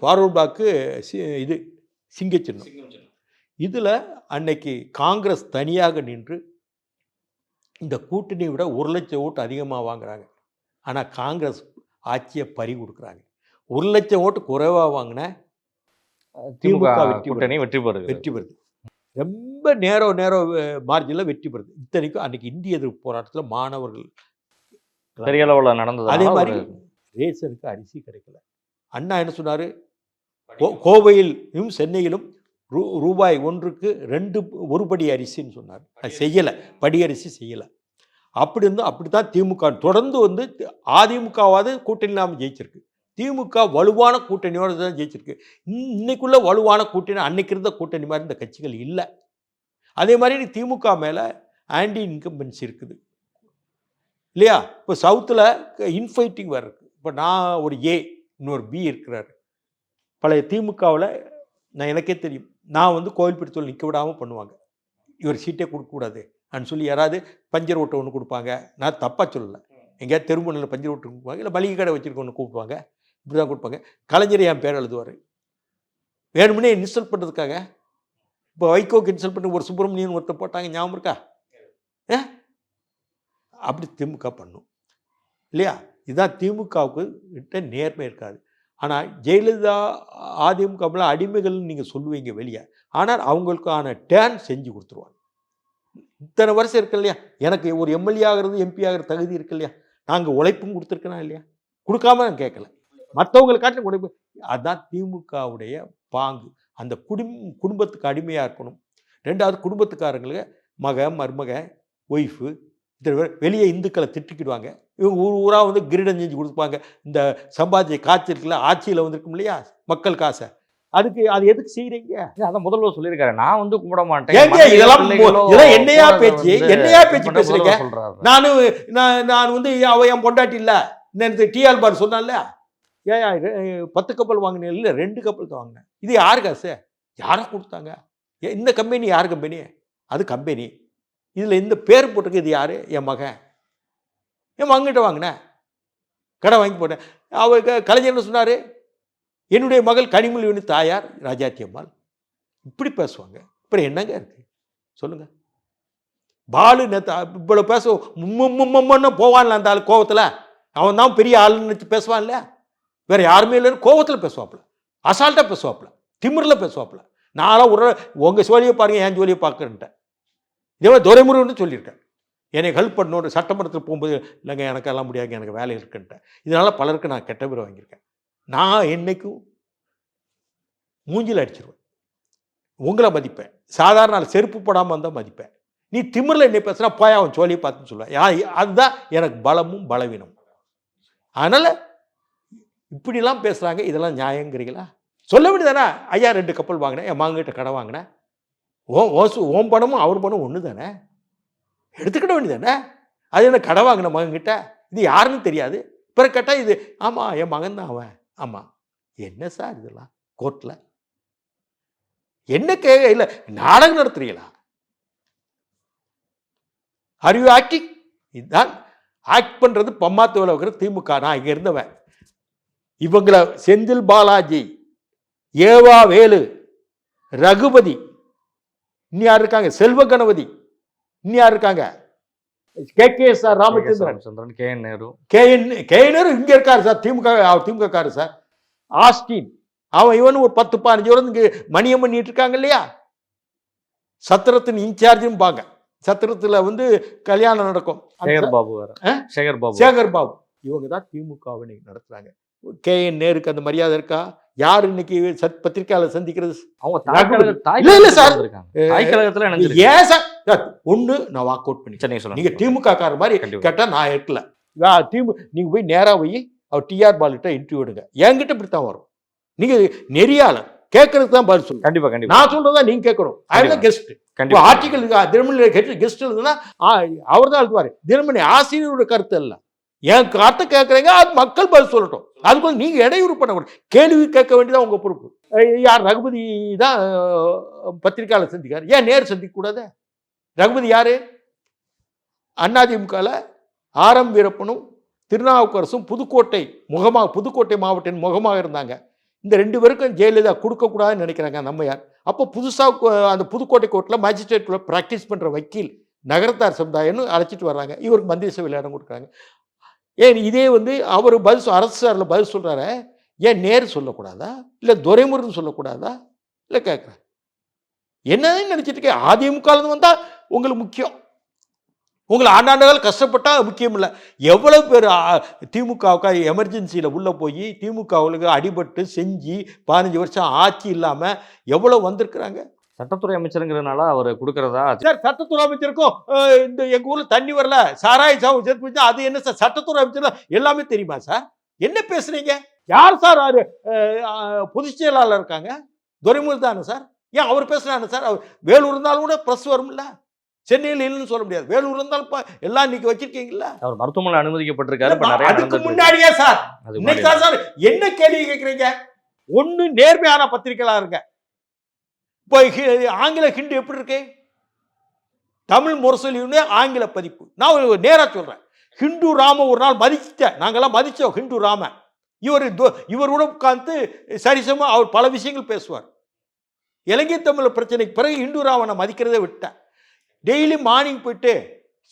ஃபார்வர்ட் பிளாக்கு இது சிங்க சின்னம். இதில் அன்னைக்கு காங்கிரஸ் தனியாக நின்று இந்த கூட்டணியை விட 1 லட்சம் ஓட்டு அதிகமாக வாங்குறாங்க. ஆனால் காங்கிரஸ் ஆட்சியை பறி கொடுக்குறாங்க. 1 லட்சம் ஓட்டு குறைவாக வாங்கின திமுக வெற்றி பெறுது. ரொம்ப நேரோ மார்ஜினில் வெற்றி பெறுது. இத்தனைக்கும் அன்றைக்கி இந்திய எதிர்ப்பு போராட்டத்தில் மாணவர்கள் பெரிய அளவில் நடந்தது. அதே மாதிரி ரேஷனுக்கு அரிசி கிடைக்கல. அண்ணா என்ன சொன்னார், கோவையிலும் சென்னையிலும் ரூபாய் 1க்கு 1 படி அரிசின்னு சொன்னார். அது செய்யலை, படி அரிசி செய்யலை. அப்படி இருந்தும் அப்படி தான் திமுக தொடர்ந்து வந்து அதிமுகவாவது கூட்டணி இல்லாமல் ஜெயிச்சிருக்கு. திமுக வலுவான கூட்டணியோடு தான் ஜெயிச்சிருக்கு. இன்னைக்குள்ள வலுவான கூட்டணி அன்னைக்கு இருந்த கூட்டணி மாதிரி இந்த கட்சிகள் இல்லை. அதே மாதிரி திமுக மேலே ஆன்டி இன்கம்பன்சி இருக்குது இல்லையா? இப்போ சவுத்தில் இன்ஃபைட்டிங் வேறு இருக்குது. இப்போ நான் ஒரு ஏ, இன்னொரு பி இருக்கிறார். பழைய திமுகவில் நான் எனக்கே தெரியும், நான் வந்து கோவில்பட்டி நிற்க விடாமல் பண்ணுவாங்க. இவர் சீட்டே கொடுக்கக்கூடாது அப்படின்னு சொல்லி யாராவது பஞ்சர் ஓட்டை ஒன்று கொடுப்பாங்க. நான் தப்பாக சொல்லலை, எங்கேயாவது தெருமுனையில் பஞ்சர் ஓட்டு கொடுப்பாங்க, இல்லை மளிகை கடை வச்சுருக்கோன்னு கூப்பிடுவாங்க. இப்படி தான் கொடுப்பாங்க. கலைஞர் என் பேர் எழுதுவார் வேணுமுன்னே இன்சல்ட் பண்ணுறதுக்காக. இப்போ வைகோக்கு இன்சல்ட் பண்ணி ஒரு சுப்பிரமணியன் ஒருத்தர் போட்டாங்க, ஞாபகம் இருக்கா? அப்படி திமுக பண்ணும் இல்லையா? இதுதான் திமுகவுக்கு கிட்ட நேர்மை இருக்காது. ஆனால் ஜெயலலிதா அதிமுகவில் அடிமைகள்னு நீங்கள் சொல்லுவீங்க வெளியே, ஆனால் அவங்களுக்கான டேர்ன் செஞ்சு கொடுத்துருவாங்க. இத்தனை வருஷம் இருக்கு இல்லையா, எனக்கு ஒரு எம்எல்ஏ ஆகிறது எம்பி ஆகிற தகுதி இருக்கு இல்லையா, நாங்கள் உழைப்பும் கொடுத்துருக்கேனா இல்லையா? கொடுக்காம நான் கேட்கல, மற்றவங்களை காட்டிலும் உழைப்பு. அதுதான் திமுகவுடைய பாங்கு. அந்த குடும்பத்துக்கு அடிமையாக இருக்கணும். 2வது குடும்பத்துக்காரங்களுக்கு மருமக ஒய்ஃபு வெளியே இந்துக்களை திட்டிக்கிடுவாங்க. இவங்க ஊராக வந்து கிரீடம் செஞ்சு கொடுப்பாங்க. இந்த சம்பாதிச்ச காய்ச்சி இருக்குல்ல, ஆட்சியில் வந்திருக்கும் இல்லையா மக்கள் காசை, அதுக்கு அது எதுக்கு செய்யறீங்க? அதான் முதல்வர் சொல்லியிருக்காரு, நான் வந்து கும்பிட மாட்டேன். ஏங்க இதெல்லாம் இதெல்லாம் என்னையா பேச்சு பேசுறீங்க? நான் வந்து அவ என் பொண்டாட்டி இல்ல, இந்த டிஆர் பார் சொன்னால, ஏன் 10 கப்பல் வாங்கினேன் இல்லை 2 கப்பல் தான் வாங்கினேன். இது யாரு காசு? யாரை கொடுத்தாங்க? இந்த கம்பெனி யார் கம்பெனி? அது கம்பெனி. இதில் இந்த பேர் போட்டிருக்கு, இது யாரு? என் மகன். என் மகன்கிட்ட வாங்கினேன், கடை வாங்கி போட்டேன். கலைஞர் என்ன சொன்னார்? என்னுடைய மகள் கனிமொழி தாயார் ராஜாத்தி அம்மாள். இப்படி பேசுவாங்க. அப்புறம் என்னங்க இருக்கு சொல்லுங்க? பாலு நேற்று இவ்வளோ பேச போவான்ல அந்த ஆள் கோவத்தில். அவன் தான் பெரிய ஆளுன்னு நினச்சி பேசுவான்ல, வேற யாருமே இல்லைன்னு கோவத்தில் பேசுவாப்புல, அசால்ட்டாக பேசுவாப்புல, திமிரில் பேசுவாப்புல. நான்லாம் ஒரு உங்கள் ஜோலியை பாருங்க, என் ஜோலியை பார்க்குறேன்ட்டேன். இதே மாதிரி துரைமுருகன்னு சொல்லியிருக்கேன், என்னை ஹெல்ப் பண்ணணும். சட்டமன்றத்தில் போகும்போது இல்லைங்க எனக்கு எல்லாம் முடியாதுங்க, எனக்கு வேலை இருக்குன்ட்டேன். இதனால் பலருக்கு நான் கெட்ட பேர் வாங்கியிருக்கேன். நான் என்னைக்கும் மூஞ்சில் அடிச்சிருவேன். உங்களை மதிப்பேன். சாதாரண நாள் செருப்பு போடாமல் வந்தால் மதிப்பேன். நீ திமிரில் என்னை பேசுனா போய் அவன் ஜோலியை பார்த்துன்னு சொல்லுவேன். அதுதான் எனக்கு பலமும் பலவீனமும். அதனால் இப்படிலாம் பேசுகிறாங்க, இதெல்லாம் நியாயங்கிறீங்களா? சொல்ல வேண்டியதானே? ஐயா 2 கப்பல் வாங்கினேன், என் மாங்கிட்ட கடை வாங்கினேன். ஓம் பணமும் அவர் பணம் ஒன்று தானே, எடுத்துக்கிட வேண்டியதானே? அது என்ன கடை வாங்கின மகன்கிட்ட? இது யாருன்னு தெரியாது. பிறகு கேட்டால் இது ஆமாம் என் மகன் தான் அவன். ஆமாம். என்ன சார் இதெல்லாம் கோர்ட்டில் என்ன இல்லை நாடகம் நடத்துறீங்களா? Are you acting? இதுதான் ஆக்ட் பண்ணுறது. பம்மாத்து வைக்கிற திமுக. நான் இங்கே இருந்தவன். இவங்களை செந்தில் பாலாஜி, ஏவா வேலு, ரகுபதி, இன்னும் யார் இருக்காங்க? செல்வ கணபதி, இன்னும் யார் இருக்காங்க? KKSR Ramachandran, K.N.. நேரு இங்க இருக்காரு சார், திமுக காரு சார். ஆஸ்டின், அவன் இவன் ஒரு 10-15 வருடம் இங்கே மணியம் பண்ணிட்டு இருக்காங்க இல்லையா? சத்திரத்தின் இன்சார்ஜும் பாங்க. சத்திரத்தில் வந்து கல்யாணம் நடக்கும். சேகர் பாபு இவங்க தான் திமுகவை நடத்துறாங்க. கே.என். நேருக்கு அந்த மரியாதை இருக்கா? யார் இன்னைக்கு பத்திரிகையாளர் சந்திக்கிறது? ஏன் சார் ஒண்ணு நான் வாக் அவுட் பண்ணி நீங்க திமுக கார மாதிரி கேட்டா நான் இருக்கல. நீங்க போய் நேரா போய் அவர் டிஆர் பாலுகிட்ட இன்டர்வியூ எடுங்க. என்கிட்ட இப்படித்தான் வரும். நீங்க நெறியாளர் கேட்கறதுக்கு தான் பதில் சொல்லுங்க. கண்டிப்பா நான் சொல்றதா நீங்க கேட்கணும். ஐ கெஸ்ட். ஆர்டிகல் தினமணி கெஸ்ட் எழுதுனா அவர் தான் எழுதுவாரு. தினமணி ஆசிரியரோட கருத்து இல்லை, என் கருத்தை கேட்குறீங்க, அது மக்கள் பதில் சொல்லட்டும். அதுக்கு நீங்க இடையூறு பண்ணக்கூடாது. கேள்வி கேட்க வேண்டியதான் உங்க பொறுப்பு. யார்? ரகுபதி தான் பத்திரிகையாளர் சந்திக்காரு, ஏன் நேர் சந்திக்க கூடாது? ரகுபதி யாரு? அதிமுகவில் ஆர்.எம். வீரப்பனும் திருநாவுக்கரசும் புதுக்கோட்டை மாவட்ட முகமாக இருந்தாங்க. இந்த 2 பேருக்கும் ஜெயலலிதா கொடுக்கக்கூடாதுன்னு நினைக்கிறாங்க நம்ம யார். அப்போ புதுசாக அந்த புதுக்கோட்டை கோர்ட்டில் மேஜிஸ்ட்ரேட் ப்ராக்டிஸ் பண்ணுற வக்கீல் நகரத்தார் சமுதாயம்னு அழைச்சிட்டு வர்றாங்க. இவருக்கு மந்திரி சபையில் இடம் கொடுக்குறாங்க. ஏன் இதே வந்து அவர் அரசு சாரில் பதில் சொல்கிறாரு, ஏன் நேரு சொல்லக்கூடாதா? இல்லை துரைமுருகன் சொல்லக்கூடாதா? இல்லை கேட்குறேன். என்னன்னு நினச்சிட்டு இருக்கேன். அதிமுகலேருந்து வந்தால் உங்களுக்கு முக்கியம், உங்களை ஆண்டாண்டுகள் கஷ்டப்பட்டா முக்கியம் இல்லை. எவ்வளோ பேர் திமுகவுக்கு எமர்ஜென்சியில் உள்ளே போய் திமுகவுக்கு அடிபட்டு செஞ்சு 15 வருஷம் ஆட்சி இல்லாமல் எவ்வளோ வந்திருக்கிறாங்க. சட்டத்துறை அமைச்சருங்கிறதுனால அவர் கொடுக்கறதா? சார் சட்டத்துறை அமைச்சருக்கும் இந்த எங்கள் ஊரில் தண்ணி வரல, சாராய சாவு சேர்த்து, அது என்ன சார்? சட்டத்துறை அமைச்சர் எல்லாமே தெரியுமா சார்? என்ன பேசுறீங்க? யார் சார் பொதுச் செயலாளர் இருக்காங்க? துரைமுருகன் தானே சார்? ஏன் அவர் பேசுறாரு சார்? அவர் வேலூர் இருந்தாலும் கூட ப்ரெஸ் வரும்ல. சென்னையில் இல்லைன்னு சொல்ல முடியாது. வேலூர் இருந்தாலும் எல்லாம் இன்னைக்கு வச்சிருக்கீங்களா? அவர் மருத்துவமனை அனுமதிக்கப்பட்டிருக்காரு. அதுக்கு முன்னாடியே சார் சார் என்ன கேள்வி கேட்குறீங்க? ஒன்று நேர்மையான பத்திரிகையாளர் இருக்க. இப்போ ஆங்கில ஹிண்டு எப்படி இருக்கு? தமிழ் முரசொலின்னு ஆங்கில பதிப்பு. நான் நேராக சொல்றேன். ஹிந்து ராம ஒரு நாள் மதிச்சிட்டேன், நாங்கெல்லாம் மதிச்சோம் ஹிந்து ராம. இவரோட உட்கார்ந்து சரிசமா அவர் பல விஷயங்கள் பேசுவார். இலங்கை தமிழ் பிரச்சனைக்கு பிறகு ஹிந்து ராமனை மதிக்கிறதே விட்டேன். டெய்லி மார்னிங் போயிட்டு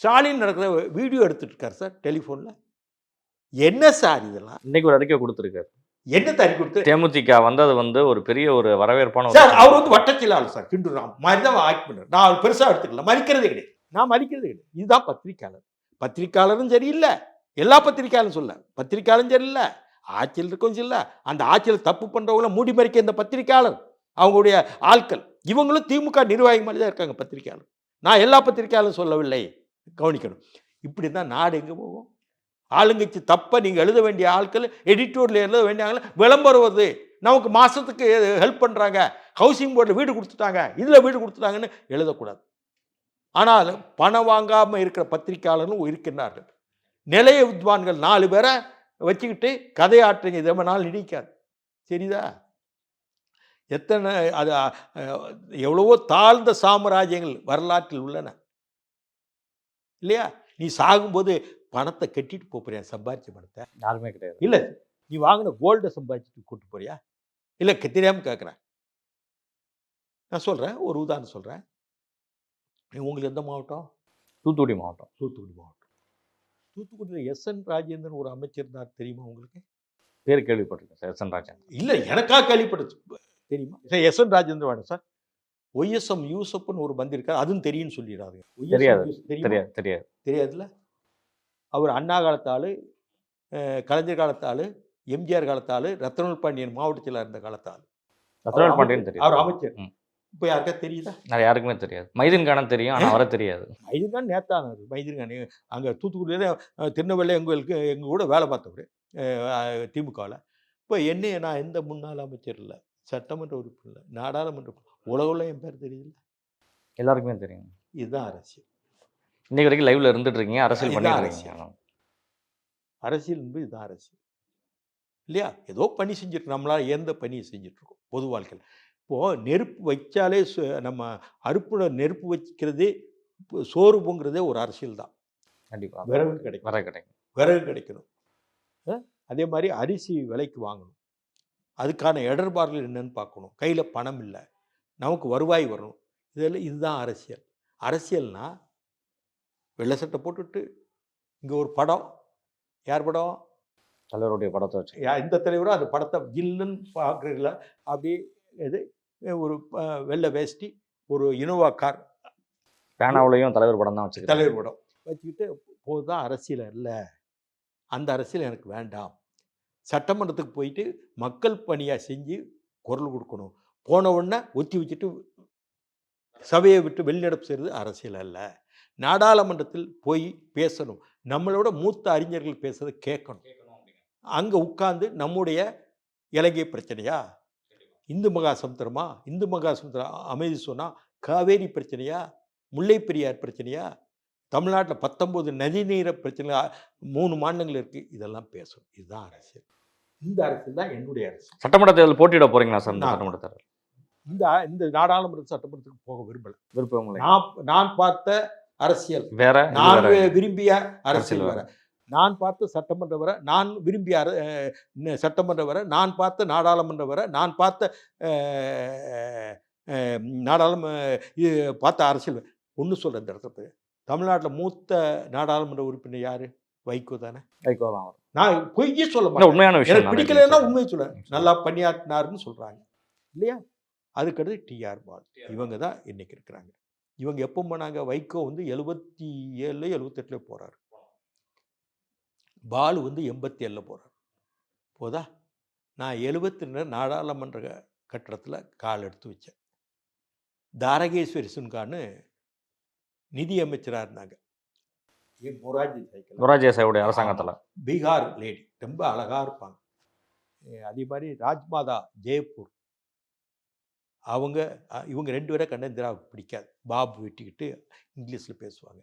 ஸ்டாலின் நடக்கிற வீடியோ எடுத்துட்டு இருக்காரு சார் டெலிஃபோனில். என்ன சார் இதெல்லாம்? இன்னைக்கு ஒரு அறிக்கை கொடுத்துருக்காரு. என்ன தறி கொடுத்து? தேமுதிக வந்தது வந்து ஒரு பெரிய ஒரு வரவேற்பான சார். அவர் வந்து வட்டச்சிலாளர் சார், ஹிந்து ராம் மாதிரி தான் ஆக்ட் பண்ணுறாரு. நான் பெருசாக எடுத்துக்கல, மதிக்கிறதே கிடையாது. நான் மதிக்கிறதே கிடையாது. இதுதான் பத்திரிக்கையாளர். பத்திரிக்கையாளரும் சரியில்லை, எல்லா பத்திரிக்கையாளரும் சொல்ல பத்திரிக்கையாளரும் சரியில்லை, ஆட்சியில் இருக்கவும் சரியில்லை. அந்த ஆட்சியில் தப்பு பண்ணுறவங்கள மூடி மறைக்க இந்த பத்திரிக்கையாளர் அவங்களுடைய ஆட்கள். இவங்களும் திமுக நிர்வாகி மாதிரி தான் இருக்காங்க பத்திரிக்கையாளர். நான் எல்லா பத்திரிக்கையாளரும் சொல்லவில்லை, கவனிக்கணும். இப்படி தான் நாடு எங்கே போகும்? ஆளுங்கட்சி தப்ப நீங்கள் எழுத வேண்டிய ஆட்கள் எடிட்டோரில் எழுத வேண்டிய விளம்பரம் வருது. நமக்கு மாதத்துக்கு ஹெல்ப் பண்ணுறாங்க, ஹவுசிங் போர்டில் வீடு கொடுத்துட்டாங்க, இதில் வீடு கொடுத்துட்டாங்கன்னு எழுதக்கூடாது. ஆனால் பணம் வாங்காமல் இருக்கிற பத்திரிகையாளர்களும் இருக்கின்றார்கள். நிலைய வித்வான்கள் 4 பேரை வச்சுக்கிட்டு கதையாற்றுங்க, இது ரொம்ப நாள் நீடிக்காது. சரிதா? எத்தனை அது எவ்வளவோ தாழ்ந்த சாம்ராஜ்யங்கள் வரலாற்றில் உள்ளன இல்லையா? நீ சாகும்போது பணத்தை கட்டிட்டு போறியா? சம்பாதிச்ச பணத்தை யாருமே கிடையாது. இல்லை, நீ வாங்கின கோல்டை சம்பாதிச்சுட்டு கூட்டு போறியா? இல்லை, தெரியாமல் கேட்குறேன். நான் சொல்கிறேன், ஒரு உதாரணம் சொல்கிறேன். உங்களுக்கு எந்த மாவட்டம்? தூத்துக்குடி மாவட்டம். தூத்துக்குடி மாவட்டம். தூத்துக்குடியில் எஸ்என் ராஜேந்திரன் ஒரு அமைச்சர் இருந்தார், தெரியுமா உங்களுக்கு? பேர் கேள்விப்பட்டிருக்கேன் சார், எஸ்என் ராஜேந்திரன். இல்லை, எனக்கா கேள்விப்பட்டுச்சு, தெரியுமா? சார் எஸ்என் ராஜேந்திரன் வேணும் சார். ஒய்எஸ்எம் யூசப்னு ஒரு வந்திருக்காரு, அதுவும் தெரியும்னு சொல்லிடாதுங்க. தெரியாது, தெரியாது, தெரியாது, தெரியாதுல்ல. அவர் அண்ணா காலத்தாள், கலைஞர் காலத்தாள், எம்ஜிஆர் காலத்தாள், ரத்னவேல் பாண்டியன் மாவட்ட செயலாளர் இருந்த காலத்தாள். ரத்னவேல் பாண்டியன் தெரியும், அவர் அமைச்சர். இப்போ யாருக்கா தெரியுதா? யாருக்குமே தெரியாது. மைதீன் கானம் தெரியும், ஆனால் அவரை தெரியாது. மைதீன் கான் நேத்தானது. மைதீன் கான் அங்கே தூத்துக்குடியில திருநெல்வேலி எங்கள் கூட வேலை பார்த்தவர் திமுகவில். இப்போ என்னைய நான் எந்த முன்னாள் அமைச்சர் இல்லை, சட்டமன்ற உறுப்பினர் இல்லை, நாடாளுமன்ற உலகில் என் பேர் தெரியல, எல்லாருக்குமே தெரியும். இதுதான் அரசியல். இன்னைக்கு வரைக்கும் லைவ்ல இருந்துட்டு இருக்கீங்க, அரசியல் இதுதான் பண்ணிட்டு இருக்கீங்க. அரசியல் என்பது இதுதான் அரசியல் இல்லையா? ஏதோ பணி செஞ்சுட்டு நம்மளால் எந்த பணியை செஞ்சிட்ருக்கோம் பொது வாழ்க்கையில். இப்போது நெருப்பு வைச்சாலே நம்ம அடுப்புல நெருப்பு வைக்கிறதே சோறு பொங்குறதே ஒரு அரசியல் தான். கண்டிப்பாக விறகு கிடைக்கும், விறகு கிடைக்கணும். அதே மாதிரி அரிசி விலைக்கு வாங்கணும், அதுக்கான இடர்பாடுகள் என்னன்னு பார்க்கணும். கையில் பணம் இல்லை, நமக்கு வருவாய் வரணும். இதுதான் அரசியல். அரசியல்னா வெள்ளை சட்டை போட்டுட்டு இங்கே ஒரு படம், யார் படம்? தலைவருடைய படத்தை வச்சு இந்த தலைவரோ அந்த படத்தை ஜில்லுன்னு பார்க்குறீங்களா? அப்படியே இது ஒரு வெள்ளை வேஷ்டி, ஒரு இனோவா கார், பேனாவிலையும் தலைவர் படம் தான் வச்சு தலைவர் படம் வச்சுக்கிட்டு போதுதான் அரசியல் இல்லை. அந்த அரசியல் எனக்கு வேண்டாம். சட்டமன்றத்துக்கு போயிட்டு மக்கள் பணியாக செஞ்சு குரல் கொடுக்கணும். போன உடனே ஒத்தி வச்சுட்டு சபையை விட்டு வெளிநடப்பு செய்கிறது அரசியல் அல்ல. நாடாளுமன்றத்தில் போய் பேசணும், நம்மளோட மூத்த அறிஞர்கள் பேசுறதை கேட்கணும். அங்கே உட்கார்ந்து நம்முடைய இலங்கை பிரச்சனையா, இந்து மகாசமுத்திரமா, இந்து மகாசமுத்திரம் அமைதி சொன்னால் காவேரி பிரச்சனையா, முல்லை பெரியார் பிரச்சனையா, தமிழ்நாட்டில் 19 நதிநீர பிரச்சனை 3 மாநிலங்கள் இருக்குது, இதெல்லாம் பேசணும். இதுதான் அரசியல். இந்த அரசியல் தான் என்னுடைய அரசியல். சட்டமன்ற தேர்தல் போட்டியிட போறீங்களா சார்? சட்டமன்ற தேர்தல் இந்த நாடாளுமன்ற சட்டமன்றத்துக்கு போக விருப்பம் நான் பார்த்த அரசியல் வேற, நான் விரும்பிய அரசியல் வேற. நான் பார்த்த சட்டமன்ற வர, நான் விரும்பிய சட்டமன்ற வர, நான் பார்த்த நாடாளுமன்ற வர, நான் பார்த்த பார்த்த அரசியல் ஒன்று சொல்கிறேன். இந்த இடத்துல தமிழ்நாட்டில் மூத்த நாடாளுமன்ற உறுப்பினர் யார்? வைகோ தானே. வைகோ தான். நான் பொய்யே சொல்ல மாட்டேன், உண்மையான விஷயம். எனக்கு பிடிக்கலன்னா உண்மையை சொல்ல, நல்லா பணியாற்றினாருன்னு சொல்கிறாங்க இல்லையா? அதுக்கடுத்து டிஆர் பாலு, இவங்க தான் இன்னைக்கு இருக்கிறாங்க. இவங்க எப்போ போனாங்க? வைகோ 77 78 போகிறாரு, பாலு 87 போகிறார். போதா? நான் 72 நாடாளுமன்ற கட்டடத்தில் கால் எடுத்து வச்சேன். தாரகேஸ்வரி சுன்கான்னு நிதி அமைச்சராக இருந்தாங்க, மொராஜி தேசாயுடைய அரசாங்கத்தில். பீகார் லேடி, ரொம்ப அழகாக இருப்பாங்க. அதே மாதிரி ராஜ்மாதா ஜெயப்பூர், இவங்க 2 பேரை கண்ட இந்திராவுக்கு பிடிக்காது. பாபு வெட்டிக்கிட்டு இங்கிலீஷில் பேசுவாங்க.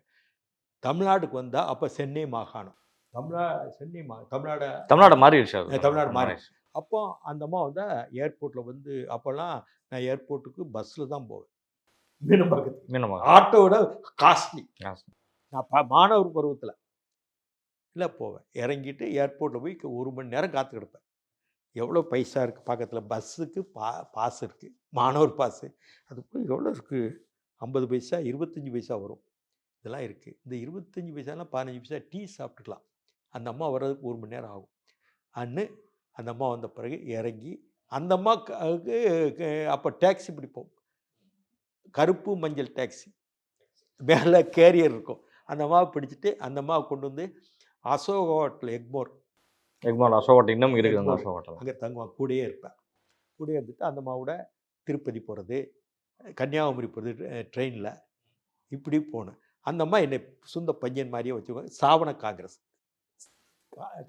தமிழ்நாட்டுக்கு வந்தால் அப்போ சென்னை மாகாணம், தமிழ்நாடு மாறிடுச்சு. தமிழ்நாடு மாறி. அப்போ அந்த அம்மா ஏர்போர்ட்டில் அப்போல்லாம் நான் ஏர்போர்ட்டுக்கு பஸ்ஸில் தான் போவேன். மீனம்பாக்கத்துக்கு ஆட்டோட காஸ்ட்லி. நான் மாணவர் பருவத்தில் இல்லை போவேன், இறங்கிட்டு ஏர்போர்ட்டில் போய் 1 மணி நேரம் காத்து கிடப்பேன். எவ்வளோ பைசா இருக்குது பக்கத்தில், பஸ்ஸுக்கு பாஸ் இருக்குது, மாணவர் பாஸு, அது போய் எவ்வளோ இருக்குது? 50 பைசா 25 பைசா வரும், இதெல்லாம் இருக்குது. இந்த 25 பைசாலாம் 15 பைசா டீ சாப்பிட்டுக்கலாம். அந்த அம்மா வர்றதுக்கு 1 மணி நேரம் ஆகும். அந்த அம்மா வந்த பிறகு இறங்கி அந்த அம்மாவுக்கு அப்போ டேக்ஸி பிடிப்போம், கருப்பு மஞ்சள் டேக்ஸி, மேலே கேரியர் இருக்கும். அந்த அம்மாவை பிடிச்சிட்டு அந்த அம்மாவை கொண்டு வந்து அசோக் ஹோட்டல், எக்மோர் அசோக் ஹோட்டல் இன்னும் இருக்குது, அசோக் ஹோட்டல் அங்கே தங்குவாங்க. கூடயே இருப்பேன். கூடயே இருந்துட்டு அந்த அம்மாவோட திருப்பதி போகிறது, கன்னியாகுமரி போகிறது ட்ரெயினில், இப்படி போனேன். அந்த அம்மா என்னை சொந்த பையன் மாதிரியே வச்சுக்குவாங்க. சாவன காங்கிரஸ்,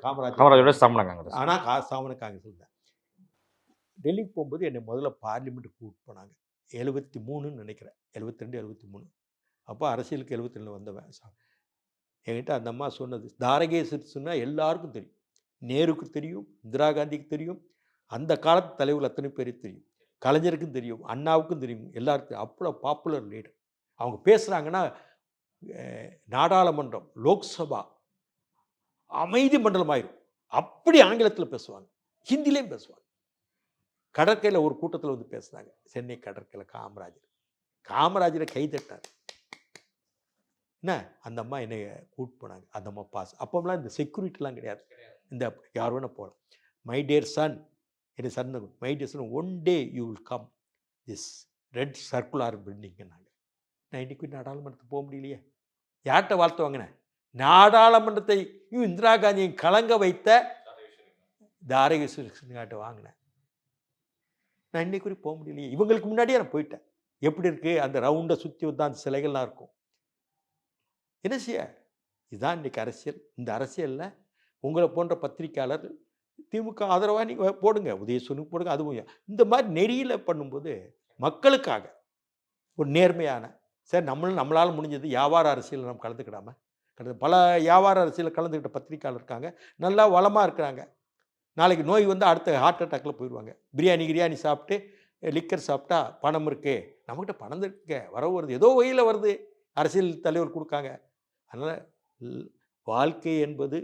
காமராஜோட சாவன காங்கிரஸ். ஆனால் சாவன காங்கிரஸ் இல்லை. டெல்லிக்கு போகும்போது என்னை முதல்ல பார்லிமெண்ட்டுக்கு கூப்பிட்டு போனாங்க. 73ன்னு நினைக்கிறேன், 72, 73. அப்போ அரசியலுக்கு 72 வந்தவன். என்கிட்ட அந்த அம்மா சொன்னது, தாரகேசர் சொன்னால் எல்லாருக்கும் தெரியும். நேருக்கு தெரியும், இந்திரா காந்திக்கு தெரியும், அந்த காலத்து தலைவர்கள் அத்தனை பேருக்கு தெரியும், கலைஞருக்கும் தெரியும், அண்ணாவுக்கும் தெரியும், எல்லாருக்கும். அவ்வளோ பாப்புலர் லீடர். அவங்க பேசுகிறாங்கன்னா நாடாளுமன்றம், லோக்சபா அமைதி மண்டலம் ஆயிரும். அப்படி ஆங்கிலத்தில் பேசுவாங்க, ஹிந்திலையும் பேசுவாங்க. கடற்கரையில் ஒரு கூட்டத்தில் வந்து பேசுனாங்க, சென்னை கடற்கரையில் காமராஜரை கைதட்டார். என்ன அந்த அம்மா என்னை கூட்டு போனாங்க. அந்த அம்மா பாஸ். அப்போம்லாம் இந்த செக்யூரிட்டிலாம் கிடையாது, இந்த யார் வேணால் போகலாம். மை டியர் சன், என் son, my dear son, one day you will come this red circular பில்டிங்னாங்க. நான் இன்றைக்கி நாடாளுமன்றத்துக்கு போக முடியலையே. யார்கிட்ட வாழ்த்து வாங்கினேன்? நாடாளுமன்றத்தையும் இந்திரா காந்தியும் கலங்க வைத்த தாரகேஸ்வரர்கிட்ட வாங்கினேன். நான் இன்னைக்கு வரைக்கும் போக முடியலையே. இவங்களுக்கு முன்னாடியே நான் போயிட்டேன். எப்படி இருக்குது அந்த ரவுண்டை சுற்றி வந்து அந்த சிலைகள்லாம் இருக்கும். என்ன செய்ய? இதுதான் இன்றைக்கி அரசியல். இந்த அரசியலில் உங்களை போன்ற பத்திரிக்கையாளர்கள் திமுக ஆதரவாக நீங்கள் போடுங்க, உதயசூனுக்கு போடுங்க. அதுவும் இந்த மாதிரி நெறியில் பண்ணும்போது மக்களுக்காக ஒரு நேர்மையான, சரி நம்மளால் முடிஞ்சது வியாபார அரசியலில் நம்ம கலந்துக்கிடாமல், பல வியாபார அரசியலில் கலந்துக்கிட்ட பத்திரிக்கையாளர் இருக்காங்க, நல்லா வளமாக இருக்கிறாங்க. நாளைக்கு நோய் வந்து அடுத்த ஹார்ட் அட்டாக்கில் போயிடுவாங்க. கிரியாணி சாப்பிட்டு லிக்கர் சாப்பிட்டா பணம் இருக்கே, நம்மகிட்ட பணம் இருக்க வரவு வருது, ஏதோ வகையில் வருது, அரசியல் தலைவர் கொடுக்காங்க. அதனால் வாழ்க்கை என்பது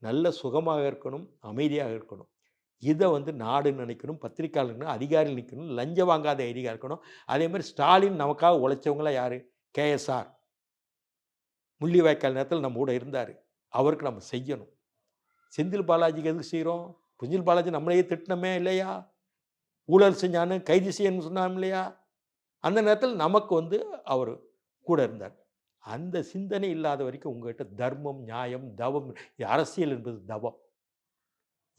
நல்ல சுகமாக இருக்கணும், அமைதியாக இருக்கணும். இதை வந்து நாடு நினைக்கணும், பத்திரிக்கையாளர்கள், அதிகாரிகள் நிற்கணும், லஞ்சம் வாங்காத அதிகாரி இருக்கணும். அதே மாதிரி ஸ்டாலின் நமக்காக உழைச்சவங்களாம் யார்? KSR முள்ளிவாய்க்கால் நேரத்தில் நம்ம கூட இருந்தார், அவருக்கு நம்ம செய்யணும். செந்தில் பாலாஜிக்கு எதுக்கு செய்கிறோம்? செந்தில் பாலாஜி நம்மளையே திட்டினமே இல்லையா? ஊழல் செஞ்சான்னு கைது செய்யணும்னு சொன்னாலும் இல்லையா? அந்த நேரத்தில் நமக்கு வந்து அவர் கூட இருந்தார். அந்த சிந்தனை இல்லாத வரைக்கும் உங்கள்கிட்ட தர்மம், நியாயம், தவம், அரசியல் என்பது தவம்,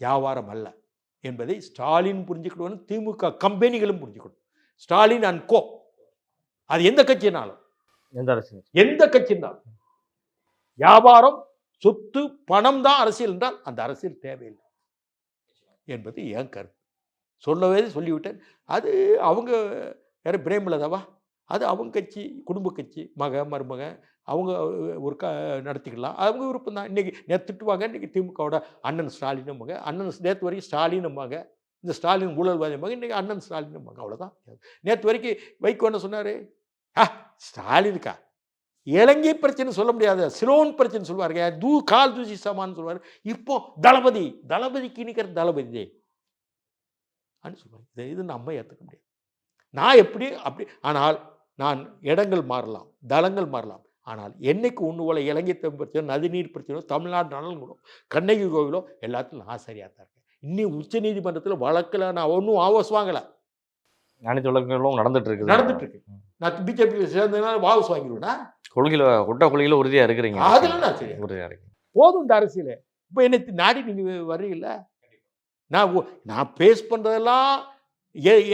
வியாபாரம் அல்ல என்பதை ஸ்டாலின் புரிஞ்சுக்கணும், திமுக கம்பெனிகளும் புரிஞ்சுக்கணும். ஸ்டாலின் அண்ட் கோ, அது எந்த கட்சினாலும், எந்த கட்சினாலும் வியாபாரம், சொத்து, பணம் தான் அரசியல் என்றால் அந்த அரசியல் தேவையில்லை என்பது என் கருத்து. சொல்லவே சொல்லிவிட்டேன். அது அவங்க யார் பிரேமலதாவா, அது அவங்க கட்சி, குடும்ப கட்சி, மருமக அவங்க ஒரு நடத்திக்கலாம், அவங்க விருப்பம் தான். இன்றைக்கி திட்டுவாங்க, இன்றைக்கி திமுகவோட அண்ணன் ஸ்டாலினும்பாங்க, அண்ணன் நேற்று வரைக்கும் ஸ்டாலினும்பாங்க, இந்த ஸ்டாலின் ஊழல்வாதிம்பாங்க, இன்றைக்கி அண்ணன் ஸ்டாலினும்பாங்க, அவ்வளோதான். நேற்று வரைக்கும் வைகோ என்ன சொன்னார்? ஸ்டாலினுக்கா இலங்கை பிரச்சனை சொல்ல முடியாது, சிலோன் பிரச்சனை சொல்லுவாருங்க, கால் தூசி சமான்னு சொல்லுவார். இப்போ தளபதிக்கு நிற்கிற தளபதி அப்படின்னு சொல்லுவாங்க. இது நம்ம ஏற்றுக்க முடியாது. நான் எப்படி அப்படி, ஆனால் நான் இடங்கள் மாறலாம், தளங்கள் மாறலாம், ஆனால் என்னைக்கு ஒன்று போல இலங்கை பிரச்சனை, நதிநீர் பிரச்சனை, தமிழ்நாடு நலன்களோ, கண்ணகி கோவிலோ எல்லாத்துலையும் நான் சரியாக தான் இருக்கேன். இன்னும் உச்ச நீதிமன்றத்தில் வழக்கில் நான் ஒன்றும் ஆவாஸ் வாங்கலை, அனைத்து வழக்குகளும் நடந்துட்டு இருக்கு. நான் பிஜேபி சேர்ந்ததுனால வாபஸ் வாங்கிடுவேன்னா? கொள்கையில் உறுதியாக இருக்கிறீங்க. அதெல்லாம் நான் சரி, உறுதியாக இருக்கேன். போதும் இந்த அரசியல். இப்போ என்னை நாடி நீங்கள் வர்றீங்கள, நான் பேஸ் பண்ணுறதெல்லாம்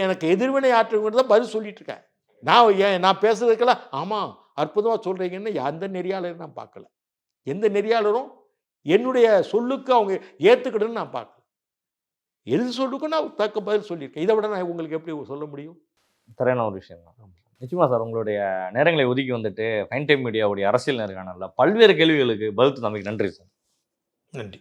எனக்கு எதிர்வினை ஆற்றுங்கிறது தான் பதில் சொல்லிட்டு இருக்கேன். நான் பேசுறதுக்கெல்லாம் ஆமாம் அற்புதமாக சொல்கிறீங்கன்னு எந்த நெறியாளரும் நான் பார்க்கல. எந்த நெறியாளரும் என்னுடைய சொல்லுக்கு அவங்க ஏற்றுக்கிடுன்னு நான் பார்க்கல. எது சொல்லுக்கும் நான் தக்க பதில் சொல்லியிருக்கேன். இதை விட நான் உங்களுக்கு எப்படி சொல்ல முடியும்? சரியான ஒரு விஷயம் தான். நிச்சயமாக சார், உங்களுடைய நேரங்களை ஒதுக்கி வந்துட்டு ஃபைன் டைம் மீடியாவுடைய அரசியல் நேர்காணலில் பல்வேறு கேள்விகளுக்கு பதில் தந்தமைக்கு நன்றி சார். நன்றி.